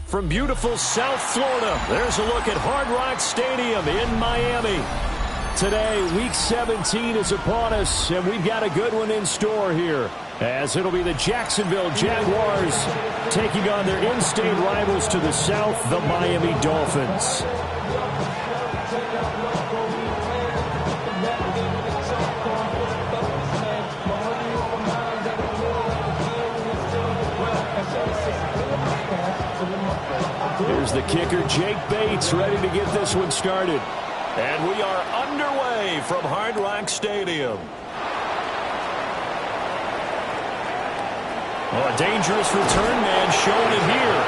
From beautiful South Florida, there's a look at Hard Rock Stadium in Miami. Today, Week 17 is upon us, and we've got a good one in store here, as it'll be the Jacksonville Jaguars taking on their in-state rivals to the south, the Miami Dolphins. Here's the kicker, Jake Bates, ready to get this one started. And we are underway from Hard Rock Stadium. Oh, a dangerous return man showing it here.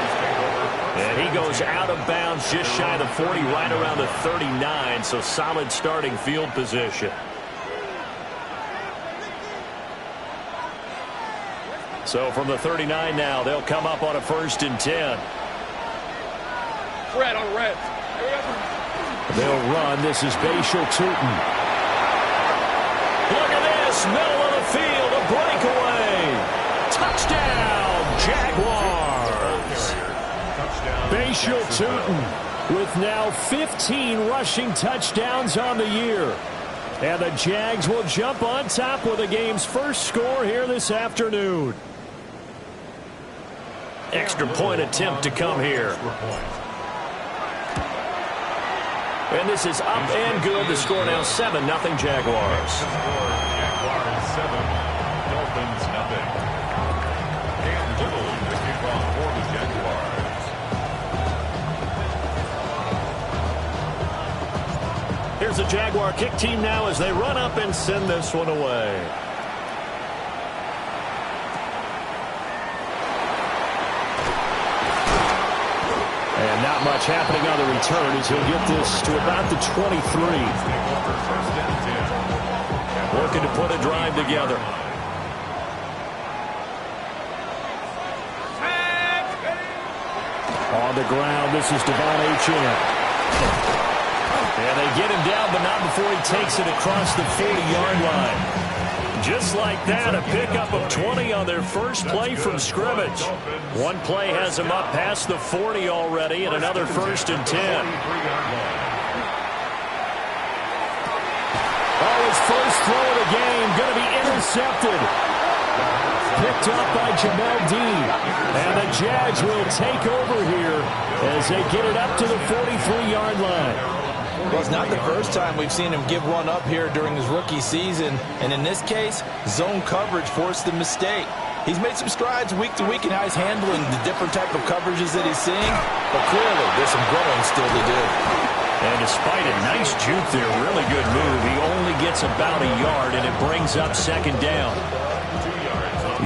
And he goes out of bounds just shy of the 40, right around the 39, so solid starting field position. So from the 39 now, they'll come up on a 1st and 10. Red on red. They'll run. This is Bashal Tootin. Look at this. Middle of the field. A breakaway. Touchdown, Jaguars. Bashal Tootin with now 15 rushing touchdowns on the year. And the Jags will jump on top with the game's first score here this afternoon. Extra point attempt to come here. And this is up and good. The score now 7-0 Jaguars. Jaguars 7, Dolphins 0. And Little the kickoff for the Jaguars. Here's the Jaguar kick team now as they run up and send this one away. And not much happening on the return as he'll get this to about the 23. Looking to put a drive together. On the ground, this is Devon Achane. And they get him down, but not before he takes it across the 40-yard line. Just like that, a pickup of 20 on their first play from scrimmage. One play has them up past the 40 already, and another 1st and 10. Oh, his first throw of the game going to be intercepted. Picked up by Jamel Dean. And the Jags will take over here as they get it up to the 43-yard line. Well, it's not the first time we've seen him give one up here during his rookie season. And in this case, zone coverage forced the mistake. He's made some strides week to week in how he's handling the different type of coverages that he's seeing. But clearly, there's some growing still to do. And despite a nice juke there, really good move, he only gets about a yard, and it brings up 2nd down.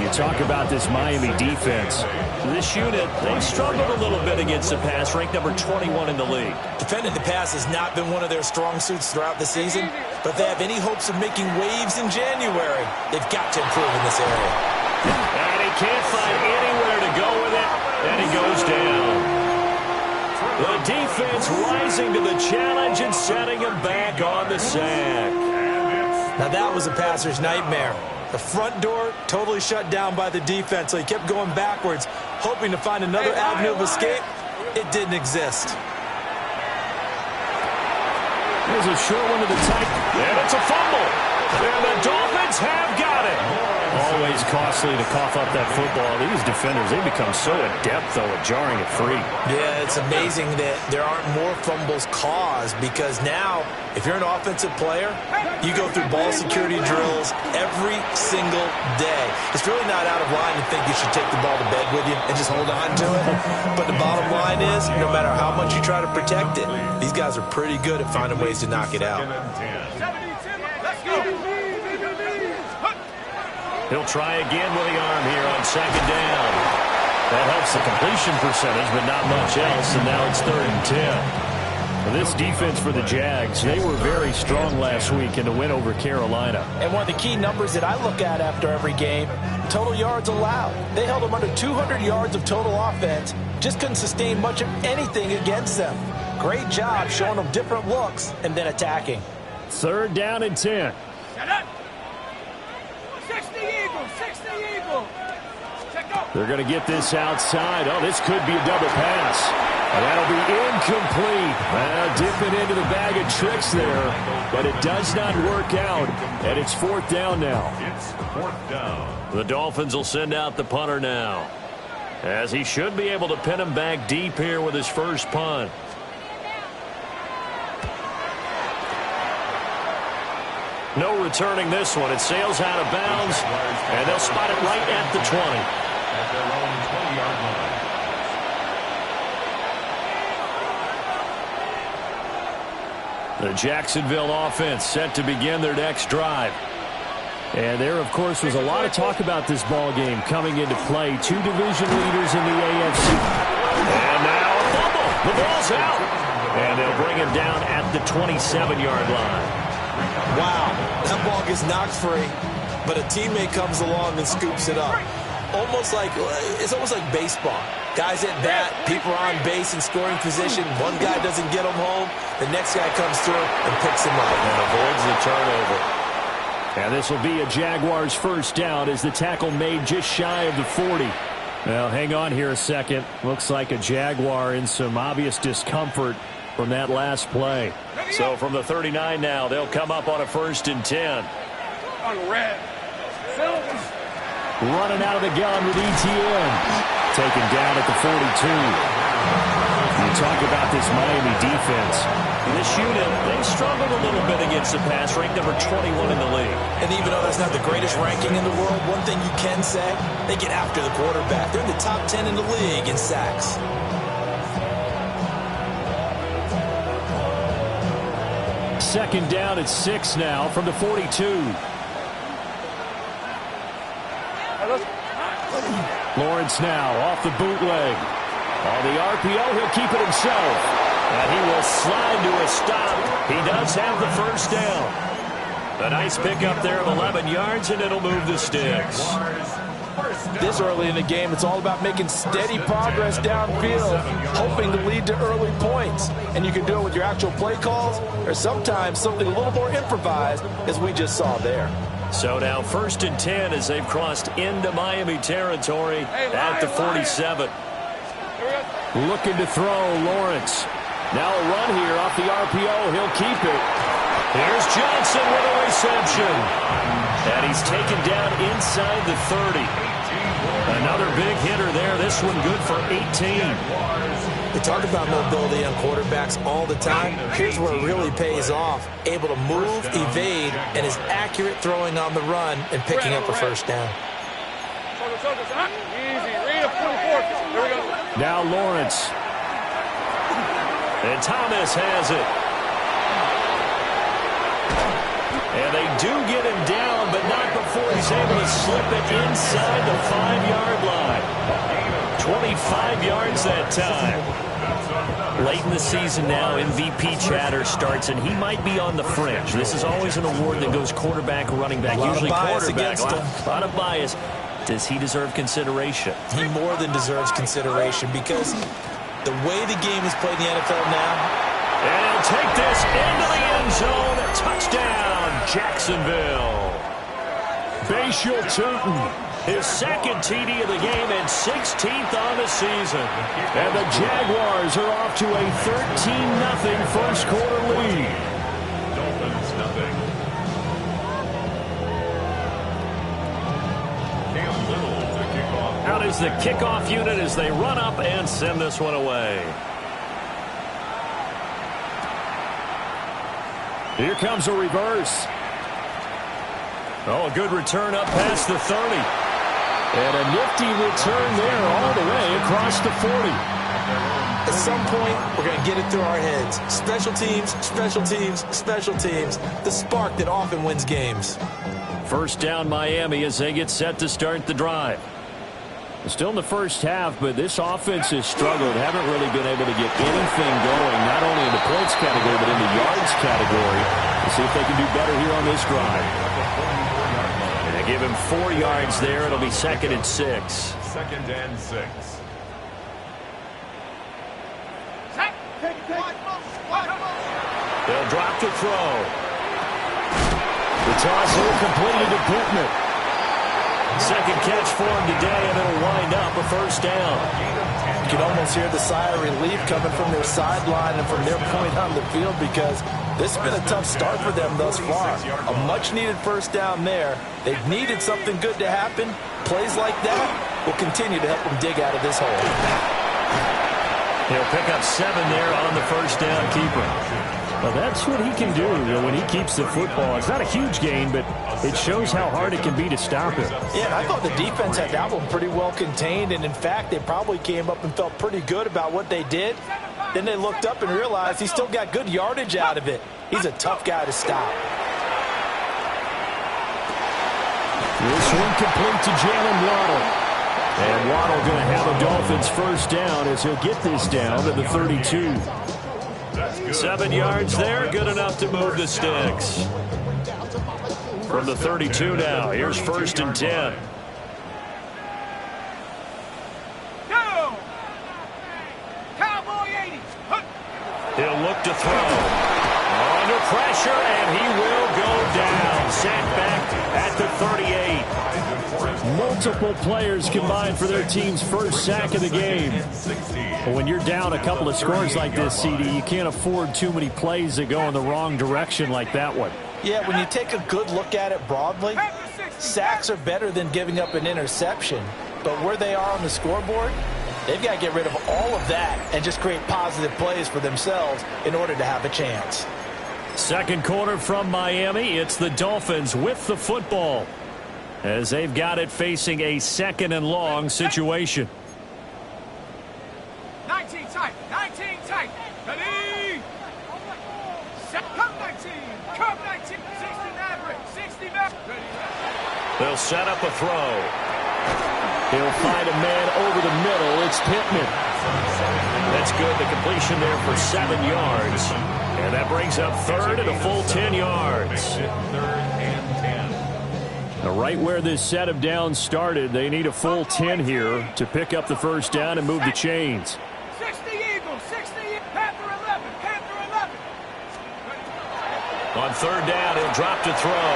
You talk about this Miami defense. This unit, they've struggled a little bit against the pass, ranked number 21 in the league. Defending the pass has not been one of their strong suits throughout the season, but if they have any hopes of making waves in January, they've got to improve in this area. And he can't find anywhere to go with it, and he goes down. The defense rising to the challenge and setting him back on the sack. Now that was a passer's nightmare. The front door totally shut down by the defense, so he kept going backwards, hoping to find another avenue of escape. It didn't exist. Here's a short one to the tight, and it's a fumble. And the Dolphins have got it. Always costly to cough up that football. These defenders, they become so adept, though, at jarring it free. Yeah, it's amazing that there aren't more fumbles caused, because now, if you're an offensive player, you go through ball security drills every single day. It's really not out of line to think you should take the ball to bed with you and just hold on to it. But the bottom line is, no matter how much you try to protect it, these guys are pretty good at finding ways to knock it out. He'll try again with the arm here on 2nd down. That helps the completion percentage, but not much else, and now it's 3rd and 10. This defense for the Jags, they were very strong last week in the win over Carolina. And one of the key numbers that I look at after every game, total yards allowed. They held them under 200 yards of total offense, just couldn't sustain much of anything against them. Great job showing them different looks and then attacking. 3rd down and 10. They're going to get this outside. Oh, this could be a double pass. And that'll be incomplete. Dipping into the bag of tricks there, but it does not work out, and it's fourth down now. It's fourth down. The Dolphins will send out the punter now, as he should be able to pin him back deep here with his first punt. No returning this one. It sails out of bounds, and they'll spot it right at the 20. At their own 20-yard line. The Jacksonville offense set to begin their next drive. And there, of course, was a lot of talk about this ball game coming into play. Two division leaders in the AFC. And now a fumble. The ball's out. And they'll bring him down at the 27-yard line. Wow, that ball gets knocked free, but a teammate comes along and scoops it up. It's almost like baseball. Guys at bat, people are on base in scoring position. One guy doesn't get him home. The next guy comes through and picks him up and avoids the turnover. And this will be a Jaguars first down as the tackle made just shy of the 40. Well, hang on here a second. Looks like a Jaguar in some obvious discomfort from that last play. So from the 39 now, they'll come up on a 1st and 10. On red. Running out of the gun with ETN. Taken down at the 42. You talk about this Miami defense. This unit, they struggled a little bit against the pass, ranked number 21 in the league. And even though that's not the greatest ranking in the world, one thing you can say, they get after the quarterback. They're in the top 10 in the league in sacks. Second down at 6 now from the 42. Lawrence now off the bootleg. On the RPO, he'll keep it himself. And he will slide to a stop. He does have the first down. A nice pickup there of 11 yards, and it'll move the sticks. This early in the game, it's all about making steady progress downfield, hoping to lead to early points. And you can do it with your actual play calls, or sometimes something a little more improvised, as we just saw there. So now 1st and 10 as they've crossed into Miami territory at the 47. Looking to throw, Lawrence. Now a run here off the RPO. He'll keep it. Here's Johnson with a reception. And he's taken down inside the 30. Another big hitter there. This one good for 18. We talk about mobility on quarterbacks all the time. Here's where it really pays off. Able to move, evade, and is accurate throwing on the run and picking up a first down. Now Lawrence. And Thomas has it. And they do get him down, but not before he's able to slip it inside the 5-yard line. 25 yards that time. Late in the season now, MVP chatter starts, and he might be on the fringe. This is always an award that goes quarterback, running back, usually quarterback. A lot of bias. Does he deserve consideration? He more than deserves consideration because the way the game is played in the NFL now. And he'll take this into the end zone. A touchdown, Jacksonville. Bashal Tootin. His second TD of the game and 16th on the season. And the Jaguars are off to a 13-0 first quarter lead. Dolphins nothing. Cam Little to kick off. Out is the kickoff unit as they run up and send this one away. Here comes a reverse. Oh, a good return up past the 30. And a nifty return there all the way across the 40. At some point, we're going to get it through our heads. Special teams, special teams, special teams. The spark that often wins games. First down Miami as they get set to start the drive. Still in the first half, but this offense has struggled. Haven't really been able to get anything going, not only in the points category, but in the yards category. We'll see if they can do better here on this drive. And they give him 4 yards there. It'll be 2nd and 6. 2nd and 6. They'll drop the throw. The toss completed to Bootman. Second catch for him today, and it'll wind up up a first down. You can almost hear the sigh of relief coming from their sideline and from their point on the field, because this has been a tough start for them thus far. A much-needed first down there. They've needed something good to happen. Plays like that will continue to help them dig out of this hole. He'll pick up 7 there on the first down keeper. Well, that's what he can do when he keeps the football. It's not a huge gain, but it shows how hard it can be to stop him. Yeah, I thought the defense had that one pretty well contained, and in fact, they probably came up and felt pretty good about what they did. Then they looked up and realized he still got good yardage out of it. He's a tough guy to stop. This one complete to Jalen Waddle. And Waddle going to have a Dolphins first down as he'll get this down to the 32. 7 yards there, good enough to move the sticks. From the 32 now, here's 1st and 10. He'll look to throw. Under pressure, and he will go down. Sacked back at the 38. Multiple players combined for their team's first sack of the game. But when you're down a couple of scores like this, CD, you can't afford too many plays that go in the wrong direction like that one. Yeah, when you take a good look at it broadly, sacks are better than giving up an interception. But where they are on the scoreboard, they've got to get rid of all of that and just create positive plays for themselves in order to have a chance. Second quarter from Miami. It's the Dolphins with the football as they've got it facing a 2nd and long situation. 19 tight, 19 tight. Ready? Come 19, come 19. 60 Maverick, 60 Maverick. They'll set up a throw. He'll find a man over the middle. It's Pittman. That's good. The completion there for 7 yards. And that brings up 3rd and a full 10 yards. Now, right where this set of downs started, they need a full 10 here to pick up the first down and move the chains. 60 Eagles, 60 Panther 11, Panther 11. On 3rd down, he'll drop to throw.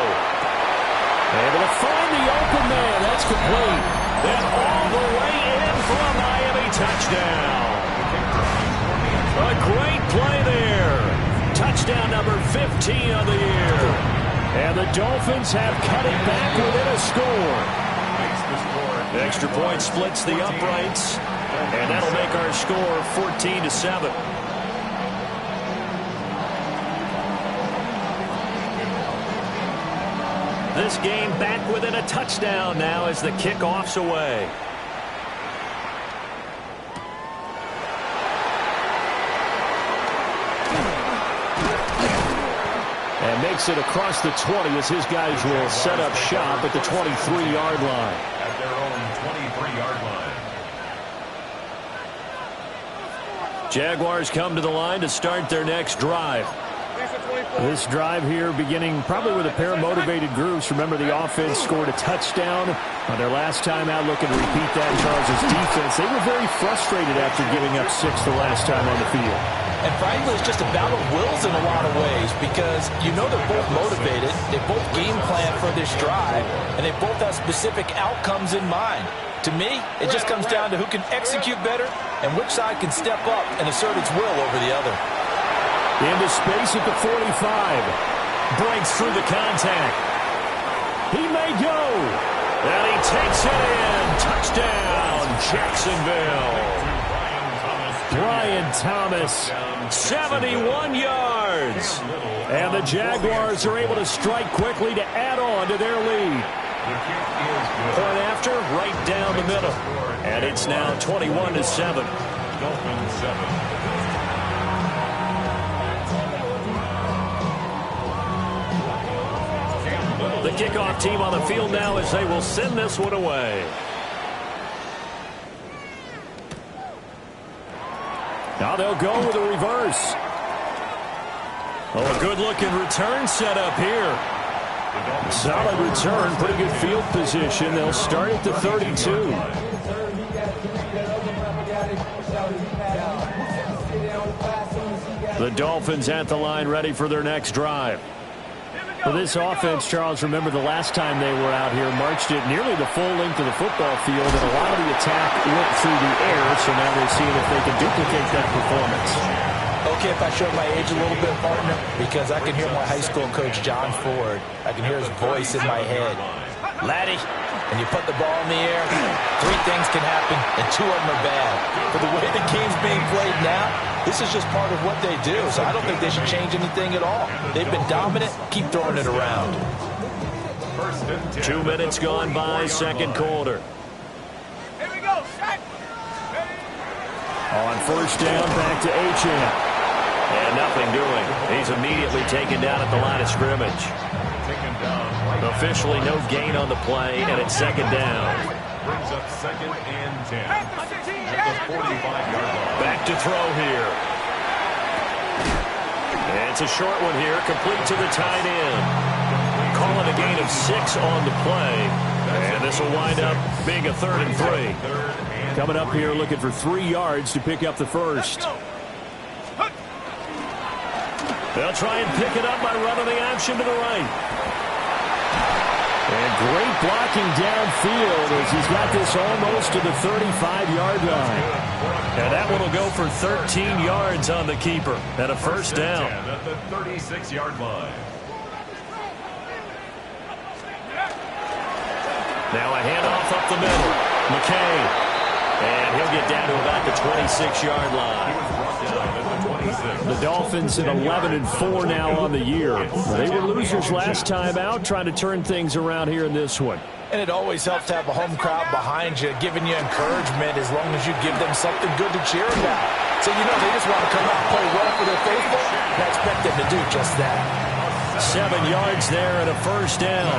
Able to find the open man. That's complete. Then all the way in for a Miami touchdown. A great play there. Touchdown number 15 of the year. And the Dolphins have cut it back within a score. The extra point splits the uprights. And that'll make our score 14-7. This game back within a touchdown now as the kickoff's away. And makes it across the 20 as his guys will set up shop at the 23-yard line. At their own 23-yard line. Jaguars come to the line to start their next drive. This drive here beginning probably with a pair of motivated groups. Remember, the offense scored a touchdown on their last time out, looking to repeat that in Charles' defense. They were very frustrated after giving up 6 the last time on the field. And frankly, it's just a battle of wills in a lot of ways, because you know they're both motivated, they both game plan for this drive, and they both have specific outcomes in mind. To me, it just comes down to who can execute better and which side can step up and assert its will over the other. Into space at the 45. Breaks through the contact. He may go. And he takes it in. Touchdown, Jacksonville. Brian Thomas, 71 yards. And the Jaguars are able to strike quickly to add on to their lead. Point after, right down the middle. And it's now 21-7. Dolphins 7. The kickoff team on the field now as they will send this one away. Now they'll go with a reverse. Oh, a good-looking return set up here. Solid return, pretty good field position. They'll start at the 32. The Dolphins at the line ready for their next drive. Well, this offense, Charles, remember the last time they were out here, marched it nearly the full length of the football field, and a lot of the attack went through the air, so now they're seeing if they can duplicate that performance. Okay, if I show my age a little bit, partner, because I can hear my high school coach, John Ford. I can hear his voice in my head. Laddie, when you put the ball in the air, 3 things can happen, and 2 of them are bad. For the way the game's being played now, this is just part of what they do, so I don't think they should change anything at all. They've been dominant. Keep throwing it around. 2 minutes gone by, second quarter. Here we go. Set. On first down, back to Achane. And nothing doing. He's immediately taken down at the line of scrimmage. Officially no gain on the play, and it's second down. Brings up 2nd and 10. At the 45-yard line. Back to throw here. And it's a short one here, complete to the tight end. Calling a gain of 6 on the play. And this will wind up being a 3rd and 3. Coming up here looking for 3 yards to pick up the first. They'll try and pick it up by running the option to the right. And great blocking downfield as he's got this almost to the 35-yard line. And that one will go for 13 yards on the keeper and a first down. At the 36-yard line. Now a handoff up the middle. McKay. And he'll get down to about the 26-yard line. The Dolphins at 11-4 now on the year. They were losers last time out, trying to turn things around here in this one. And it always helps to have a home crowd behind you, giving you encouragement as long as you give them something good to cheer about. So, you know, they just want to come out and play well for their faithful, and I expect them to do just that. 7 yards there and a first down.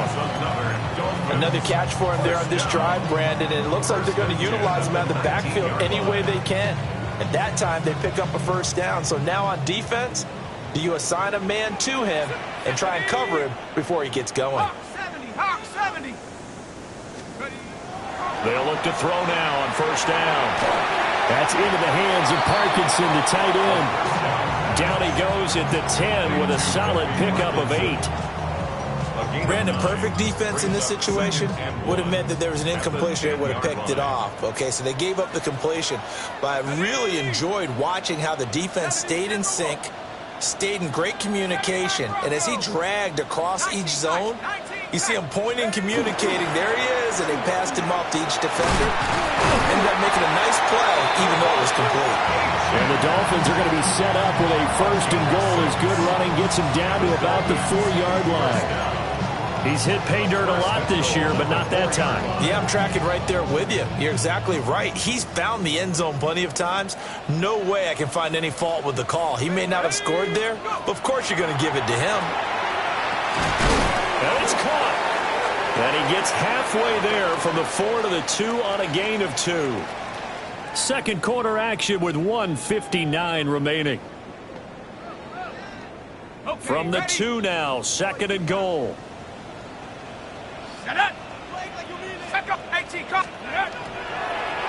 Another catch for him there on this drive, Brandon, and it looks like they're going to utilize him out of the backfield any way they can. At that time, they pick up a first down. So now on defense, do you assign a man to him and try and cover him before he gets going? Hawk 70. Hawk 70. They'll look to throw now on first down. That's into the hands of Parkinson, the tight end. Down he goes at the 10 with a solid pickup of 8. Brandon, perfect defense in this situation would have meant that there was an incompletion. They would have picked it off. Okay, so they gave up the completion. But I really enjoyed watching how the defense stayed in sync, stayed in great communication. And as he dragged across each zone, you see him pointing, communicating. There he is, and they passed him off to each defender. Ended up making a nice play, even though it was complete. And the Dolphins are going to be set up with a first and goal as good running gets him down to about the 4-yard line. He's hit pay dirt a lot this year, but not that time. Yeah, I'm tracking right there with you. You're exactly right. He's found the end zone plenty of times. No way I can find any fault with the call. He may not have scored there, but of course you're going to give it to him. And it's caught. And he gets halfway there from the 4 to the 2 on a gain of 2. Second quarter action with 1:59 remaining. From the 2 now, second and goal. Set up. Set up. 18. Come.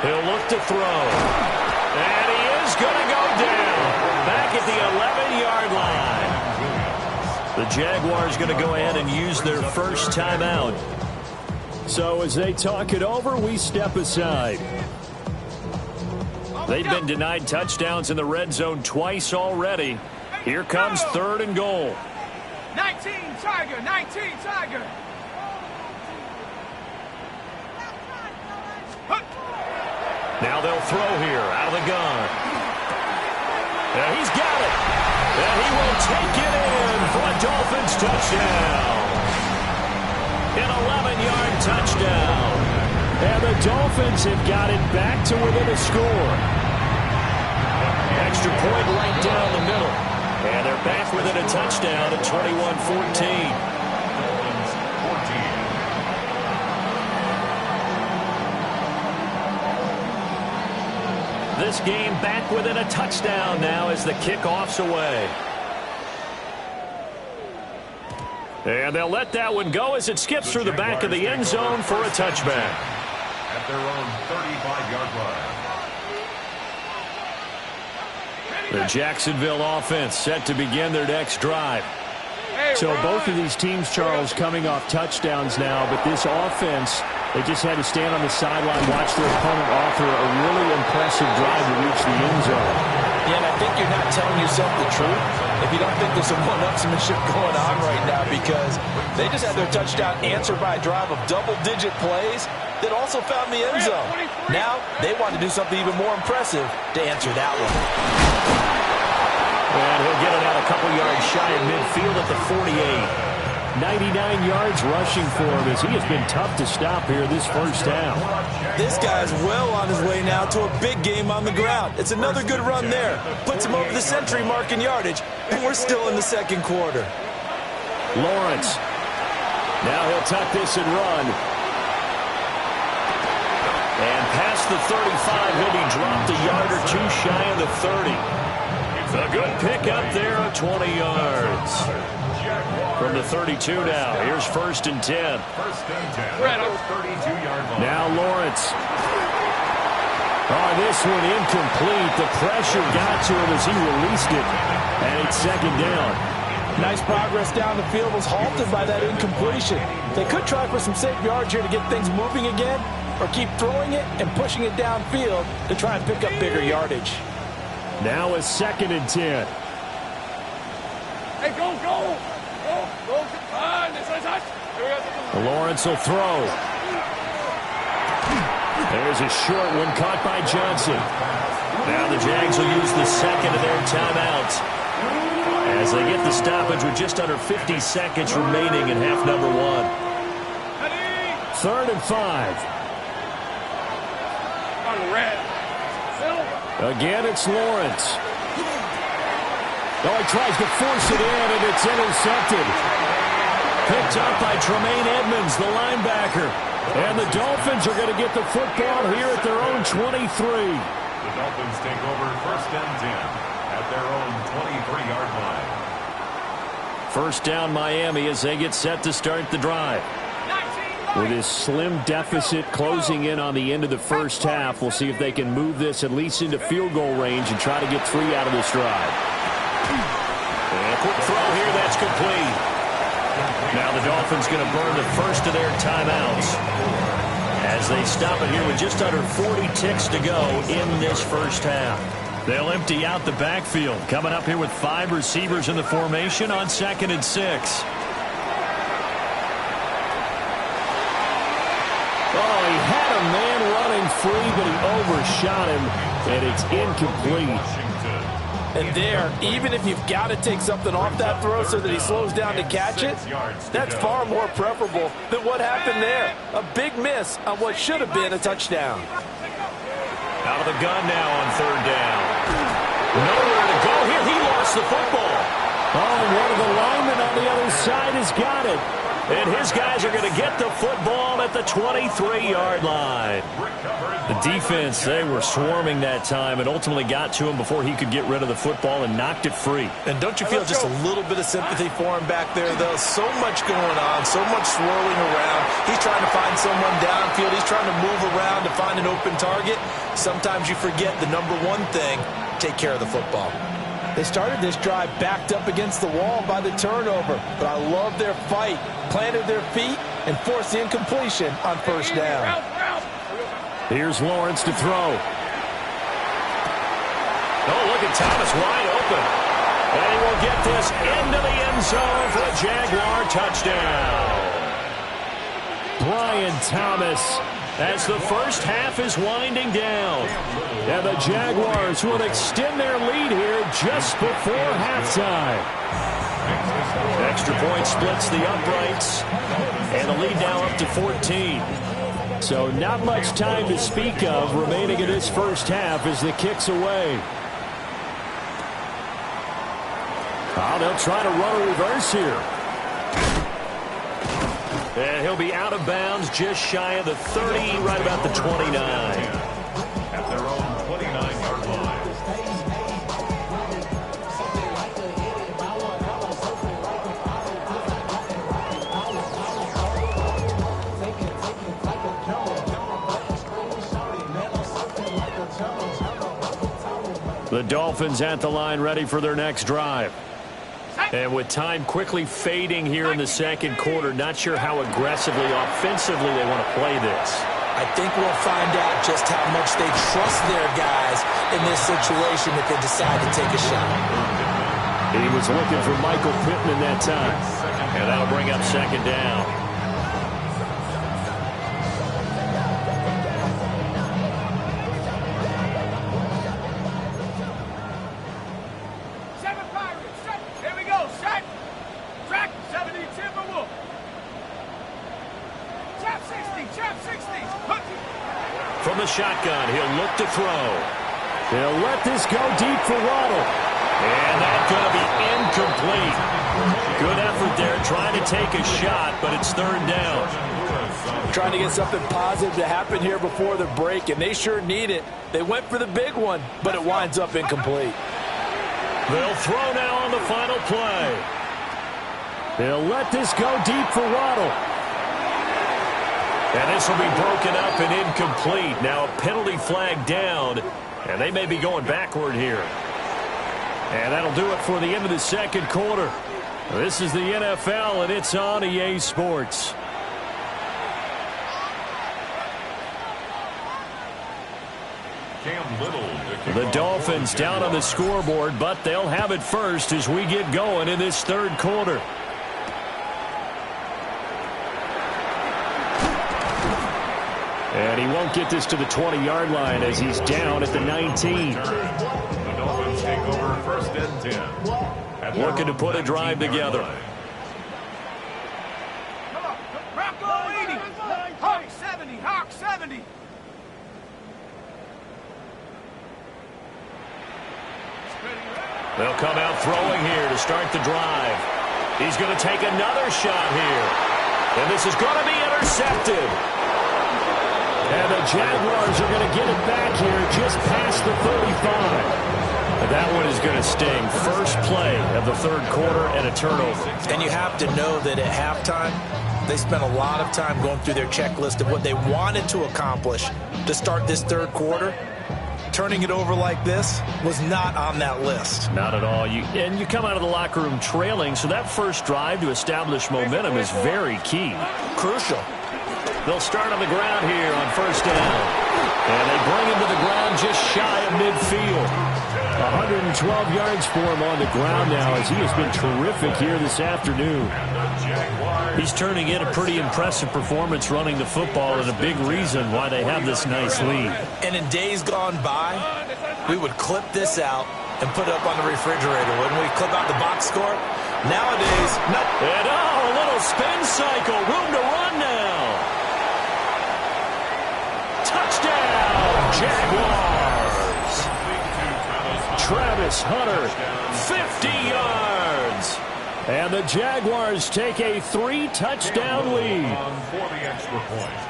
He'll look to throw. And he is going to go down. Back at the 11-yard line. The Jaguars going to go ahead and use their first timeout. So as they talk it over, we step aside. They've been denied touchdowns in the red zone twice already. Here comes third and goal. 19 Tiger. 19 Tiger. Now they'll throw here out of the gun. And he's got it. And he will take it in for a Dolphins touchdown. An 11-yard touchdown. And the Dolphins have got it back to within a score. Extra point right down the middle. And they're back within a touchdown at 21-14. This game back within a touchdown now as the kickoff's away. And they'll let that one go as it skips through the back of the end zone for a touchback. At their own 35-yard line. The Jacksonville offense set to begin their next drive. So both of these teams, Charles, coming off touchdowns now, but this offense, they just had to stand on the sideline, watch their opponent offer a really impressive drive to reach the end zone. Yeah, and I think you're not telling yourself the truth if you don't think there's some one-upsmanship going on right now, because they just had their touchdown answered by a drive of double-digit plays that also found the end zone. Now they want to do something even more impressive to answer that one. And he'll get it out a couple yards shy of midfield at the 48. 99 yards rushing for him as he has been tough to stop here this first half. This guy's well on his way now to a big game on the ground. It's another good run there. Puts him over the century mark in yardage, and we're still in the second quarter. Lawrence. Now he'll tuck this and run. And past the 35, he'll be dropped a yard or two shy of the 30. A good pickup there of 20 yards. From the 32 now. Here's 1st and 10. Now Lawrence. Oh, this one incomplete. The pressure got to him as he released it. And it's 2nd down. Nice progress down the field was halted by that incompletion. They could try for some safe yards here to get things moving again, or keep throwing it and pushing it downfield to try and pick up bigger yardage. Now a 2nd and 10. Hey, go. Lawrence will throw. There's a short one caught by Johnson. Now the Jags will use the 2nd of their timeouts as they get the stoppage with just under 50 seconds remaining in half number 1. 3rd and 5. Again, it's Lawrence. Oh, he tries to force it in, and it's intercepted. Picked up by Tremaine Edmonds, the linebacker. And the Dolphins are going to get the football here at their own 23. The Dolphins take over 1st and 10 at their own 23-yard line. First down Miami as they get set to start the drive. With this slim deficit closing in on the end of the first half, we'll see if they can move this at least into field goal range and try to get 3 out of this drive. And a quick throw here, that's complete. Now the Dolphins going to burn the first of their timeouts as they stop it here with just under 40 ticks to go in this first half. They'll empty out the backfield. Coming up here with 5 receivers in the formation on 2nd and 6. Oh, he had a man running free, but he overshot him, and it's incomplete. And there, even if you've got to take something off that throw so that he slows down to catch it, that's far more preferable than what happened there. A big miss on what should have been a touchdown. Out of the gun now on 3rd down. Nowhere to go here. He lost the football. Oh, one of the linemen on the other side has got it. And his guys are going to get the football at the 23-yard line. The defense, they were swarming that time and ultimately got to him before he could get rid of the football and knocked it free. And don't you feel just a little bit of sympathy for him back there, though? So much going on, so much swirling around. He's trying to find someone downfield. He's trying to move around to find an open target. Sometimes you forget the number one thing, take care of the football. They started this drive backed up against the wall by the turnover, but I love their fight. Planted their feet and forced the incompletion on 1st down. Here's Lawrence to throw. Oh, look at Thomas wide open. And he will get this into the end zone for a Jaguar touchdown. Brian Thomas as the first half is winding down. And the Jaguars will extend their lead here just before halftime. Extra point splits the uprights. And the lead now up to 14. So not much time to speak of remaining in this first half as the kick's away. Oh, they'll try to run a reverse here. And he'll be out of bounds just shy of the 30, right about the 29. At their own 29-yard line. The Dolphins at the line ready for their next drive. Set. And with time quickly fading here in the second quarter, not sure how aggressively, offensively they want to play this. I think we'll find out just how much they trust their guys in this situation if they decide to take a shot. He was looking for Michael Pittman that time. And that'll bring up second down. From the shotgun, he'll look to throw. They'll let this go deep for Waddle. And that's going to be incomplete. Good effort there, trying to take a shot, but it's third down. Trying to get something positive to happen here before the break, and they sure need it. They went for the big one, but it winds up incomplete. They'll throw now on the final play. They'll let this go deep for Waddle. And this will be broken up and incomplete. Now a penalty flag down, and they may be going backward here. And that'll do it for the end of the second quarter. This is the NFL, and it's on EA Sports. The Dolphins down on the scoreboard, but they'll have it first as we get going in this third quarter. And he won't get this to the 20-yard line as he's down at the 19. The Dolphins take over first and 10. Looking to put a drive together. Come on, Rocco 80. Hawk 70, Hawk 70. They'll come out throwing here to start the drive. He's going to take another shot here. And this is going to be intercepted. And the Jaguars are going to get it back here just past the 35. And that one is going to sting. First play of the third quarter and a turnover. And you have to know that at halftime, they spent a lot of time going through their checklist of what they wanted to accomplish to start this third quarter. Turning it over like this was not on that list. Not at all. And you come out of the locker room trailing, so that first drive to establish momentum is very key. Crucial. They'll start on the ground here on first down. And they bring him to the ground just shy of midfield. 112 yards for him on the ground now as he has been terrific here this afternoon. He's turning in a pretty impressive performance running the football and a big reason why they have this nice lead. And in days gone by, we would clip this out and put it up on the refrigerator. Wouldn't we clip out the box score? Nowadays, nope. And a little spin cycle. Room to run now. Touchdown, Jaguars. Travis Hunter, 50 yards. And the Jaguars take a 3-touchdown lead. For the extra point.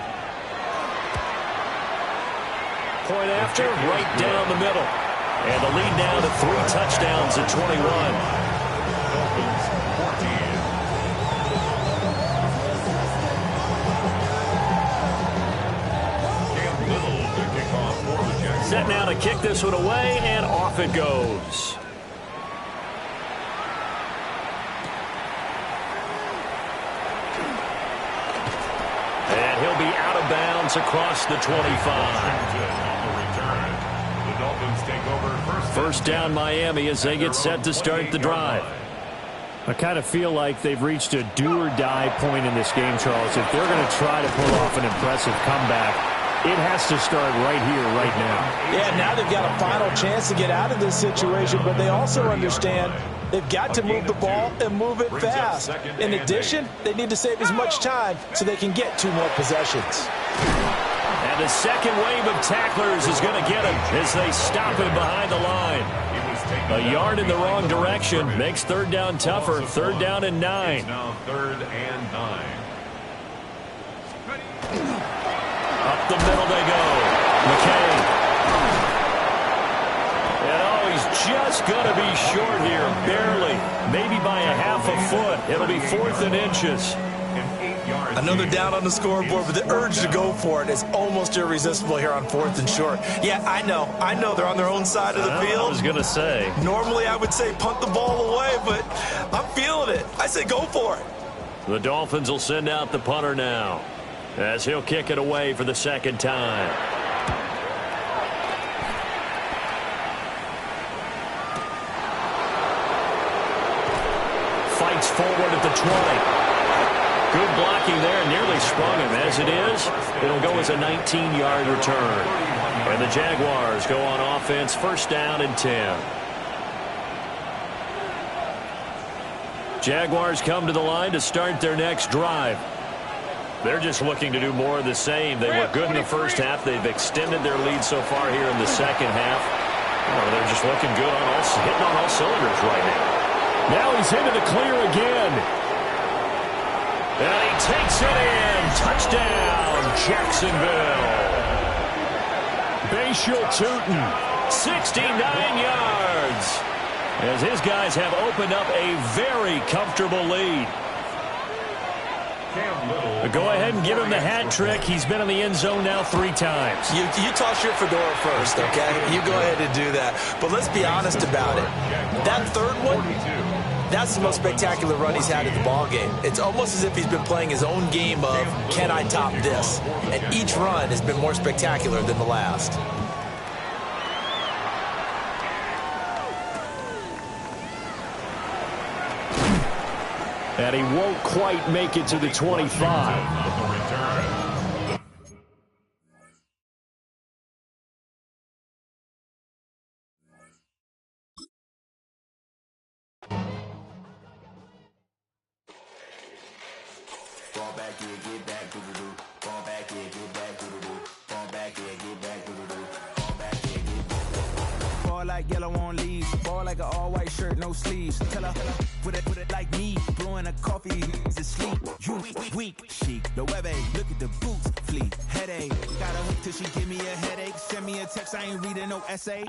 Point after, right down the middle. And the lead now to 3 touchdowns at 21. Set now to kick this one away, and off it goes. And he'll be out of bounds across the 25. The Dolphins take over First down Miami as they get set to start the drive. I kind of feel like they've reached a do-or-die point in this game, Charles. If they're going to try to pull off an impressive comeback, it has to start right here, right now. Yeah, now they've got a final chance to get out of this situation, but they also understand they've got to move the ball and move it fast. In addition, they need to save as much time so they can get 2 more possessions. And the second wave of tacklers is going to get him as they stop him behind the line. A yard in the wrong direction makes third down tougher. Third down and 9. Now third and 9. Up the middle they go. McKay. And oh, he's just going to be short here, barely. Maybe by a half a foot. It'll be 4th and inches. I know they're down on the scoreboard, but the urge to go for it is almost irresistible here on 4th and short. Yeah, I know they're on their own side of the field. I was going to say. Normally I would say punt the ball away, but I'm feeling it. I say go for it. The Dolphins will send out the punter now, as he'll kick it away for the second time. Fights forward at the 20. Good blocking there, nearly sprung him. As it is, it'll go as a 19-yard return. And the Jaguars go on offense, first down and 10. Jaguars come to the line to start their next drive. They're just looking to do more of the same. They were good in the first half. They've extended their lead so far here in the second half. They're just looking good on hitting on all cylinders right now. Now he's into the clear again. And he takes it in. Touchdown, Jacksonville. Bashal Tootin, 69 yards. As his guys have opened up a very comfortable lead. Go ahead and give him the hat trick. He's been in the end zone now 3 times. You toss your fedora first, okay? You go ahead and do that. But let's be honest about it. That third one, that's the most spectacular run he's had in the ballgame. It's almost as if he's been playing his own game of, can I top this? And each run has been more spectacular than the last. And he won't quite make it to the 25. Like yellow on leaves, ball like an all-white shirt, no sleeves. Tell her, put it like me, blowing a coffee, he's asleep. You weak, chic, the web look at the boots, fleet, headache. Got a hook till she give me a headache. Send me a text, I ain't reading no essay.